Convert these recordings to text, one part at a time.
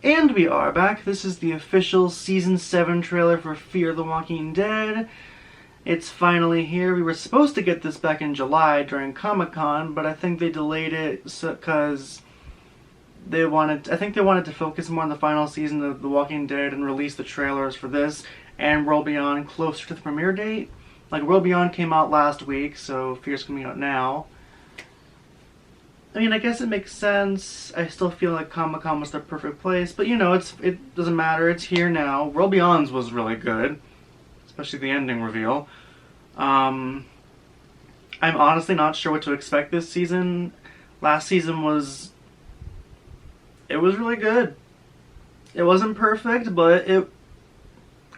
And we are back. This is the official Season 7 trailer for Fear the Walking Dead. It's finally here. We were supposed to get this back in July during Comic-Con, but I think they delayed it because they wanted to focus more on the final season of The Walking Dead and release the trailers for this and World Beyond closer to the premiere date. Like, World Beyond came out last week, so Fear's coming out now. I mean, I guess it makes sense. I still feel like Comic-Con was the perfect place, but you know, it doesn't matter. It's here now. World Beyond's was really good, especially the ending reveal. I'm honestly not sure what to expect this season. Last season was really good. It wasn't perfect, but it,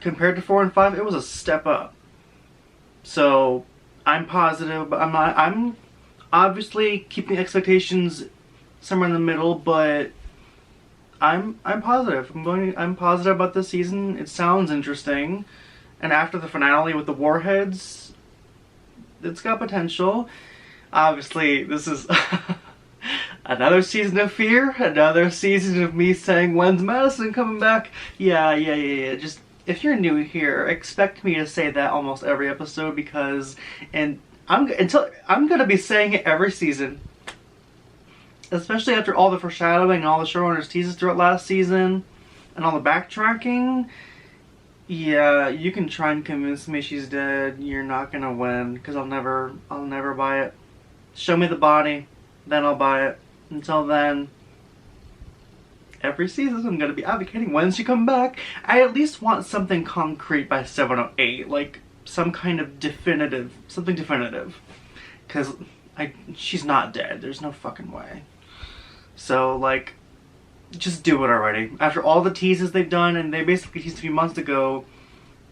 compared to 4 and 5, it was a step up. So I'm positive, but I'm obviously keeping expectations somewhere in the middle, but I'm positive. I'm positive about this season. It sounds interesting. And after the finale with the warheads, it's got potential. Obviously, this is another season of Fear, another season of me saying, when's Madison coming back? Yeah. Just, if you're new here, expect me to say that almost every episode because, I'm gonna be saying it every season. Especially after all the foreshadowing and all the showrunners teases throughout last season and all the backtracking. Yeah, you can try and convince me she's dead. You're not gonna win, because I'll never buy it. Show me the body, then I'll buy it. Until then, every season I'm gonna be advocating when's she come back. I at least want something concrete by 708, like some kind of something definitive. Because she's not dead. There's no fucking way. So, like, just do it already. After all the teases they've done, and they basically teased a few months ago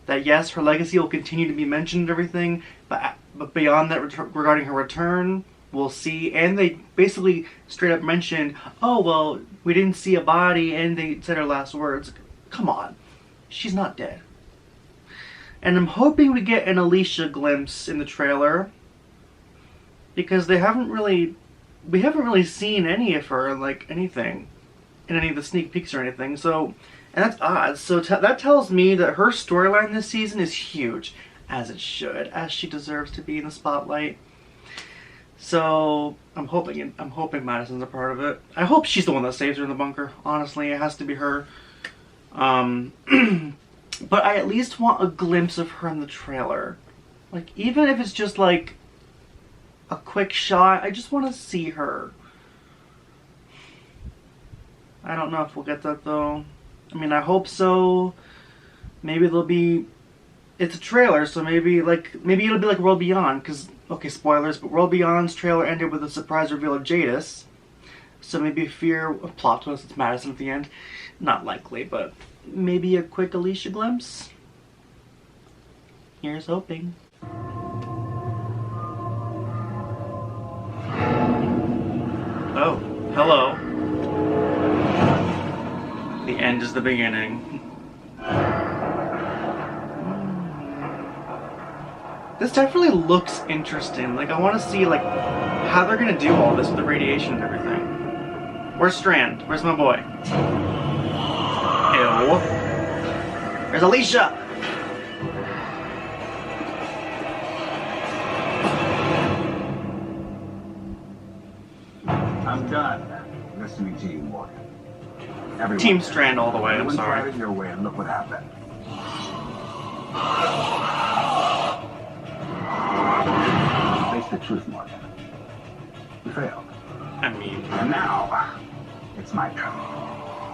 that yes, her legacy will continue to be mentioned and everything, but beyond that, regarding her return, we'll see. And they basically straight up mentioned, oh, well, we didn't see a body, and they said her last words. Come on. She's not dead. And I'm hoping we get an Alicia glimpse in the trailer, because we haven't really seen any of her, like, anything, in any of the sneak peeks or anything, so, and that's odd. So that tells me that her storyline this season is huge, as it should, as she deserves to be in the spotlight. So, I'm hoping Madison's a part of it. I hope she's the one that saves her in the bunker, honestly. It has to be her. But I at least want a glimpse of her in the trailer. Like, even if it's just like a quick shot, I just want to see her. I don't know if we'll get that though. I mean, I hope so. Maybe it's a trailer, so maybe it'll be like World Beyond, because, okay, spoilers, but World Beyond's trailer ended with a surprise reveal of Jadis. So maybe Fear, a plot twist, it's Madison at the end. Not likely, but maybe a quick Alicia glimpse. Here's hoping. Oh, hello. The end is the beginning. This definitely looks interesting. Like, I want to see, like, how they're gonna do all this with the radiation and everything. Where's Strand? Where's my boy? Ew. There's Alicia! I'm done listening to you, Morgan. Everyone, Team Strand all the way, I'm sorry. Tried it your way and look what happened. Face the truth, Morgan. You failed. I mean... And now, it's my turn.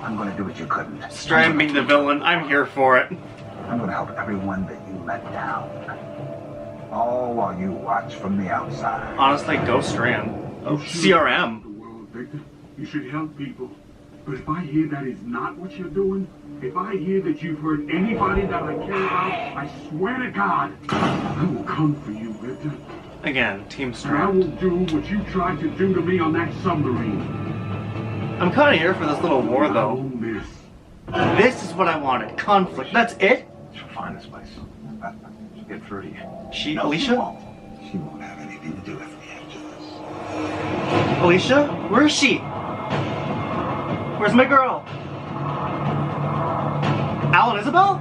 I'm gonna do what you couldn't. Strand being the villain, I'm here for it. I'm gonna help everyone that you let down. All while you watch from the outside. Honestly, go Strand. Oh, CRM. The world, Victor. You should help people. But if I hear that is not what you're doing, if I hear that you've hurt anybody that I care about, I swear to God, I will come for you, Victor. Again, Team And I Strand. will do what you tried to do to me on that submarine. I'm kind of here for this little war, I though. won't miss. This is what I wanted. Conflict. That's it? She'll find this place. She'll get through to you. She, No, Alicia? She won't have anything to do with me after this. Alicia? Where is she? Where's my girl? Al and Isabel?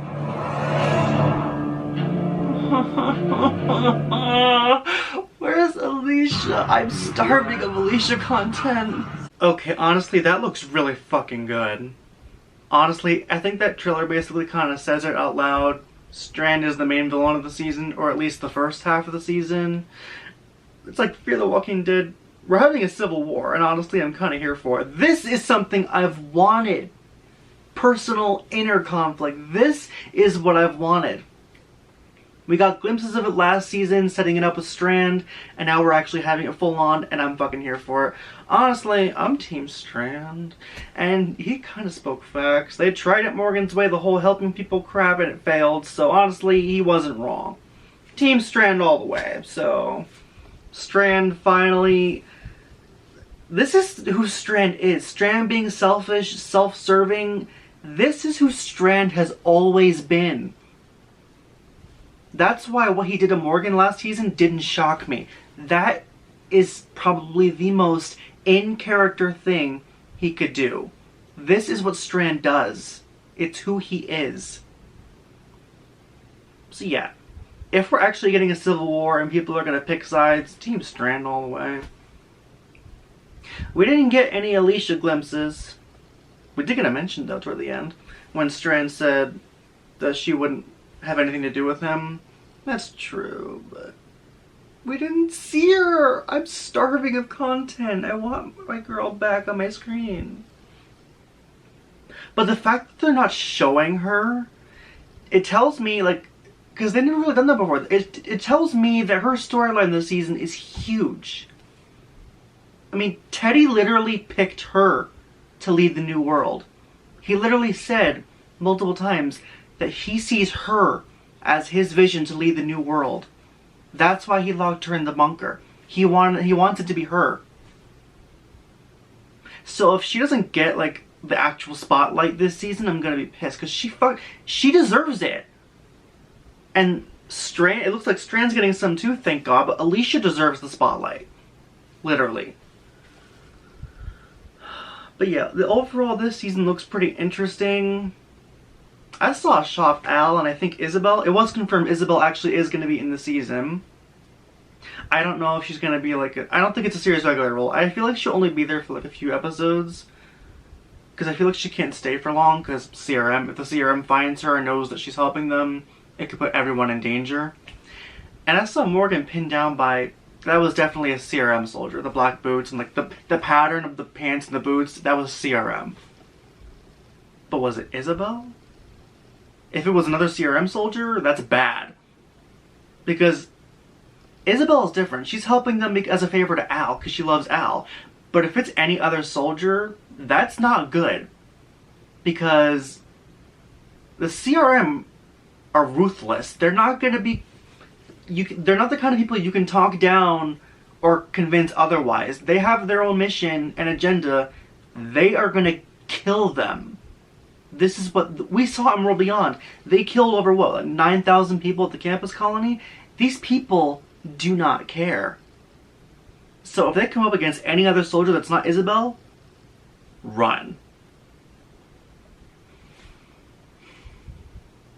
Where's Alicia? I'm starving of Alicia content. Okay, honestly, that looks really fucking good. Honestly, I think that trailer basically kind of says it out loud. Strand is the main villain of the season, or at least the first half of the season. It's like Fear the Walking Dead. We're having a civil war, and honestly, I'm kind of here for it. This is something I've wanted. Personal inner conflict. This is what I've wanted. We got glimpses of it last season, setting it up with Strand, and now we're actually having it full on, and I'm fucking here for it. Honestly, I'm Team Strand, and he kind of spoke facts. They tried it Morgan's way, the whole helping people crap, and it failed, so honestly, he wasn't wrong. Team Strand all the way, so... Strand finally... This is who Strand is. Strand being selfish, self-serving. This is who Strand has always been. That's why what he did to Morgan last season didn't shock me. That is probably the most in-character thing he could do. This is what Strand does. It's who he is. So yeah, if we're actually getting a civil war and people are going to pick sides, Team Strand all the way. We didn't get any Alicia glimpses. We did get a mention though toward the end, when Strand said that she wouldn't have anything to do with him. That's true, but we didn't see her. I'm starving of content. I want my girl back on my screen. But the fact that they're not showing her, it tells me, like, because they've never really done that before, it tells me that her storyline this season is huge. I mean, Teddy literally picked her to lead the new world. He literally said multiple times that he sees her as his vision to lead the new world. That's why he locked her in the bunker. He wants it to be her. So if she doesn't get, like, the actual spotlight this season, I'm gonna be pissed, because she deserves it. And Strand, it looks like Strand's getting some too, thank God, but Alicia deserves the spotlight. Literally. But yeah, overall this season looks pretty interesting. I saw a shot of Al and I think Isabel. It was confirmed Isabel actually is going to be in the season. I don't know if she's going to be like I don't think it's a series regular role. I feel like she'll only be there for like a few episodes. Because I feel like she can't stay for long because CRM, if the CRM finds her and knows that she's helping them, it could put everyone in danger. And I saw Morgan pinned down by... That was definitely a CRM soldier. The black boots and like the pattern of the pants and the boots, that was CRM. But was it Isabel? If it was another CRM soldier, that's bad. Because Isabel is different. She's helping them as a favor to Al because she loves Al. But if it's any other soldier, that's not good. Because the CRM are ruthless. They're not going to be... they're not the kind of people you can talk down or convince otherwise. They have their own mission and agenda. They are going to kill them. This is what we saw in World Beyond. They killed over what, like 9,000 people at the campus colony? These people do not care. So if they come up against any other soldier that's not Isabel, run.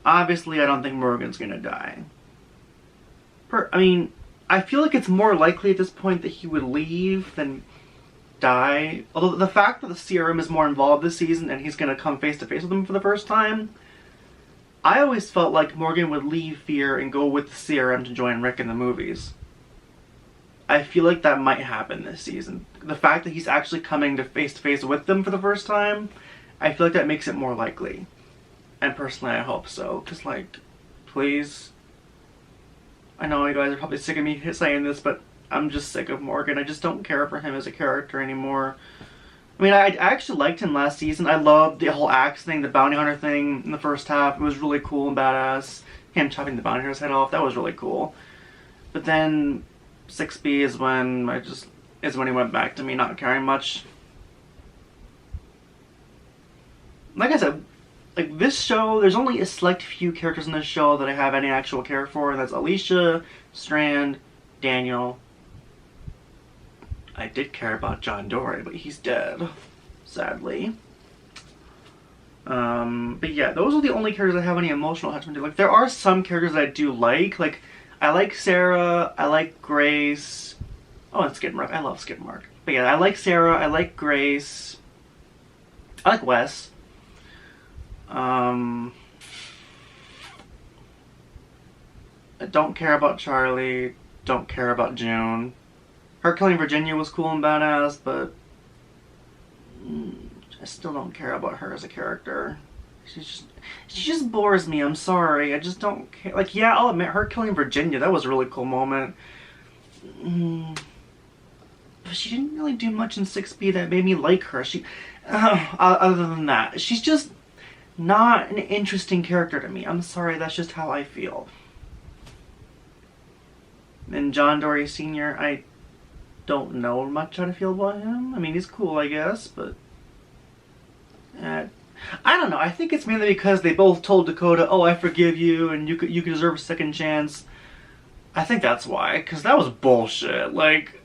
Obviously, I don't think Morgan's gonna die. I mean, I feel like it's more likely at this point that he would leave than die. Although the fact that the CRM is more involved this season and he's going to come face to face with them for the first time, I always felt like Morgan would leave Fear and go with the CRM to join Rick in the movies. I feel like that might happen this season. The fact that he's actually coming to face with them for the first time, I feel like that makes it more likely. And personally, I hope so. Because, like, please... I know you guys are probably sick of me saying this, but I'm just sick of Morgan. I just don't care for him as a character anymore. I mean, I actually liked him last season. I loved the whole axe thing, the bounty hunter thing in the first half. It was really cool and badass. Him chopping the bounty hunter's head off, that was really cool. But then 6B is when he went back to me not caring much. Like I said, like this show, there's only a select few characters in this show that I have any actual care for, and that's Alicia, Strand, Daniel. I did care about John Dory, but he's dead, sadly. But yeah, those are the only characters I have any emotional attachment to. Like, there are some characters that I do like. Like, I like Sarah, I like Grace. Oh, and Skidmark. I love Skidmark. But yeah, I like Sarah, I like Grace. I like Wes. I don't care about Charlie. Don't care about June. Her killing Virginia was cool and badass, but I still don't care about her as a character. She just bores me. I'm sorry. I just don't care. Like, yeah, I'll admit, her killing Virginia, that was a really cool moment. But she didn't really do much in 6B that made me like her. Other than that, she's just not an interesting character to me. I'm sorry, that's just how I feel. And John Dory Sr., I don't know much how to feel about him. I mean, he's cool, I guess, but I don't know. I think it's mainly because they both told Dakota, "Oh, I forgive you, and you deserve a second chance." I think that's why, because that was bullshit. Like,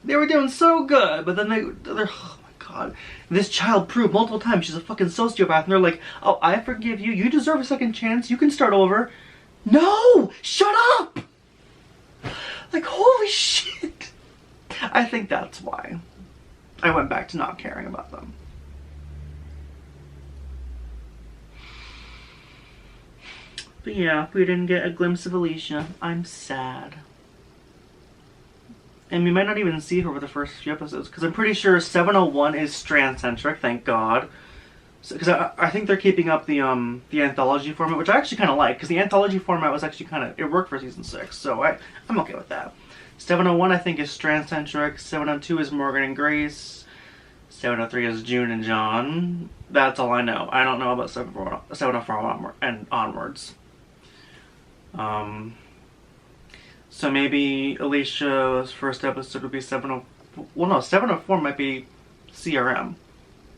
they were doing so good, but then they're oh my god, this child proved multiple times she's a fucking sociopath, and they're like, "Oh, I forgive you. You deserve a second chance. You can start over." No, shut up. Like, holy shit. I think that's why I went back to not caring about them. But yeah, we didn't get a glimpse of Alicia. I'm sad. And we might not even see her for the first few episodes, because I'm pretty sure 701 is Strand-centric, thank God. Because I think they're keeping up the anthology format, which I actually kind of like, because the anthology format was actually it worked for season 6, so I'm okay with that. 701 I think is Strand-centric, 702 is Morgan and Grace, 703 is June and John. That's all I know. I don't know about 704 and onwards. So maybe Alicia's first episode would be 704. Well, no, 704 might be CRM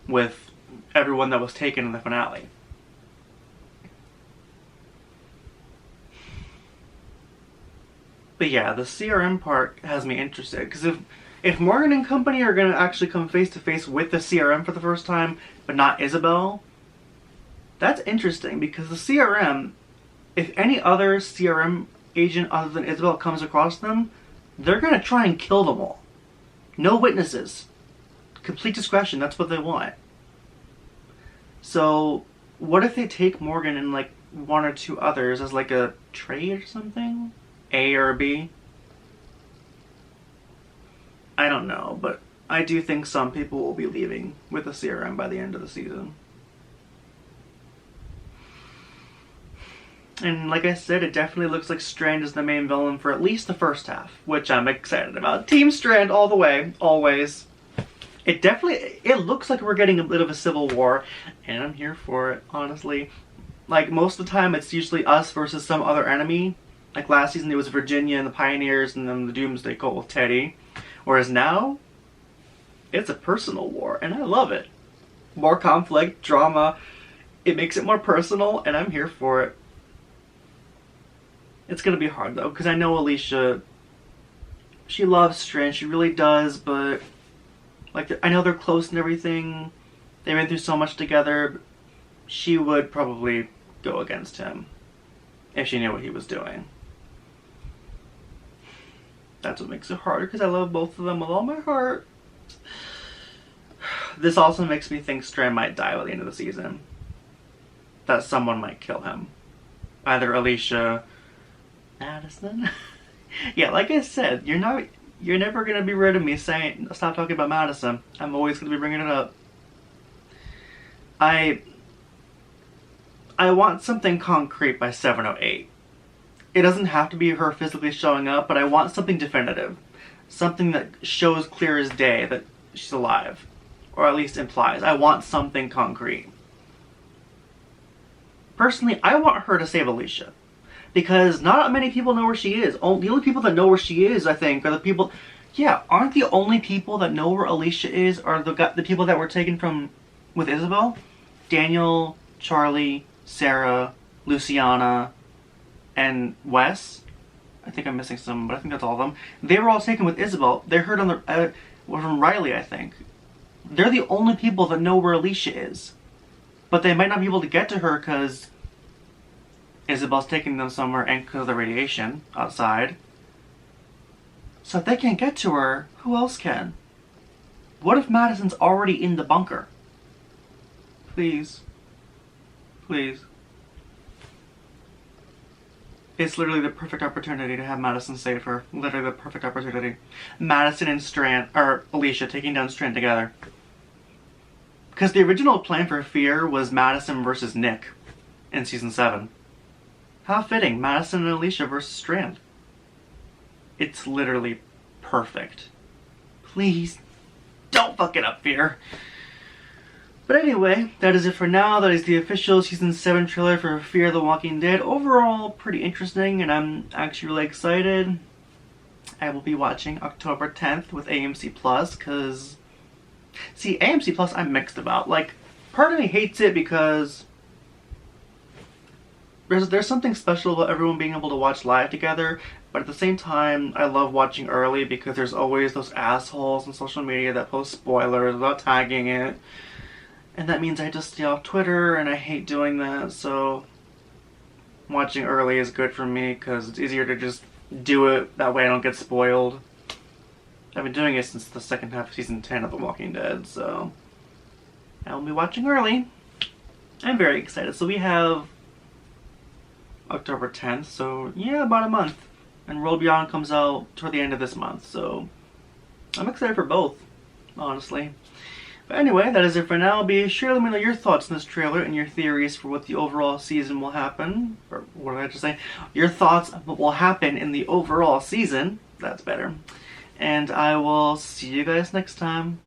with everyone that was taken in the finale. But yeah, the CRM part has me interested, because if Morgan and company are going to actually come face to face with the CRM for the first time, but not Isabel, that's interesting, because the CRM, if any other CRM agent other than Isabel comes across them, they're going to try and kill them all. No witnesses. Complete discretion, that's what they want. So, what if they take Morgan and like one or two others as like a trade or something? A or B? I don't know, but I do think some people will be leaving with the CRM by the end of the season. And like I said, it definitely looks like Strand is the main villain for at least the first half, which I'm excited about. Team Strand all the way, always. It looks like we're getting a bit of a civil war, and I'm here for it, honestly. Like, most of the time it's usually us versus some other enemy. Like last season it was Virginia and the Pioneers, and then the Doomsday Cult with Teddy. Whereas now, it's a personal war, and I love it. More conflict, drama, it makes it more personal, and I'm here for it. It's gonna be hard though, because I know Alicia, she loves Strand, she really does, but like, I know they're close and everything, they've been through so much together, but she would probably go against him if she knew what he was doing. That's what makes it hard, because I love both of them with all my heart. This also makes me think Strand might die by the end of the season. That someone might kill him. Either Alicia, Madison. Yeah, like I said, you're never gonna be rid of me saying stop talking about Madison. I'm always gonna be bringing it up. I want something concrete by 708. It doesn't have to be her physically showing up, but I want something definitive. Something that shows clear as day that she's alive. Or at least implies. I want something concrete. Personally, I want her to save Alicia. Because not many people know where she is. The only people that know where she is, I think, are the people... Yeah, aren't the only people that know where Alicia is are the people that were taken from... with Isabel? Daniel, Charlie, Sarah, Luciana, and Wes. I think I'm missing some, but I think that's all of them. They were all taken with Isabel. They heard on from Riley, I think. They're the only people that know where Alicia is. But they might not be able to get to her because Isabel's taking them somewhere and because of the radiation outside. So if they can't get to her, who else can? What if Madison's already in the bunker? Please. Please. It's literally the perfect opportunity to have Madison save her. Literally the perfect opportunity. Madison and Strand, or Alicia, taking down Strand together. Because the original plan for Fear was Madison versus Nick in season 7. How fitting, Madison and Alicia versus Strand. It's literally perfect. Please, don't fuck it up, Fear. But anyway, that is it for now. That is the official Season 7 trailer for Fear the Walking Dead. Overall, pretty interesting, and I'm actually really excited. I will be watching October 10th with AMC Plus, because... See, AMC Plus I'm mixed about. Like, part of me hates it because... There's something special about everyone being able to watch live together, but at the same time, I love watching early because there's always those assholes on social media that post spoilers without tagging it. And that means I just stay off Twitter, and I hate doing that, so watching early is good for me because it's easier to just do it. That way I don't get spoiled. I've been doing it since the second half of Season 10 of The Walking Dead, so I will be watching early. I'm very excited. So we have October 10th, so yeah, about a month. And World Beyond comes out toward the end of this month, so I'm excited for both, honestly. But anyway, that is it for now. Be sure to let me know your thoughts on this trailer and your theories for what the overall season will happen. Or what did I just say? Your thoughts on what will happen in the overall season. That's better. And I will see you guys next time.